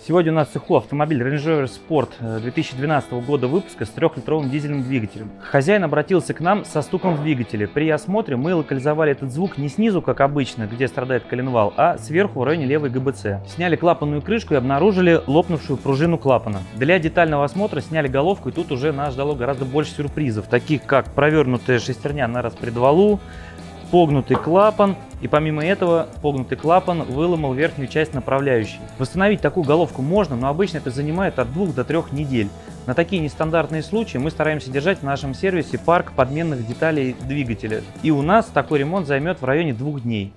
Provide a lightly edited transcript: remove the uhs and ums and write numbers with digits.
Сегодня у нас в цеху автомобиль Range Rover Sport 2012 года выпуска с 3-литровым дизельным двигателем. Хозяин обратился к нам со стуком в двигателе. При осмотре мы локализовали этот звук не снизу, как обычно, где страдает коленвал, а сверху в районе левой ГБЦ. Сняли клапанную крышку и обнаружили лопнувшую пружину клапана. Для детального осмотра сняли головку, и тут уже нас ждало гораздо больше сюрпризов, таких как провернутая шестерня на распредвалу, погнутый клапан, и помимо этого погнутый клапан выломал верхнюю часть направляющей. Восстановить такую головку можно, но обычно это занимает от 2 до 3 недель. На такие нестандартные случаи мы стараемся держать в нашем сервисе парк подменных деталей двигателя. И у нас такой ремонт займет в районе 2 дней.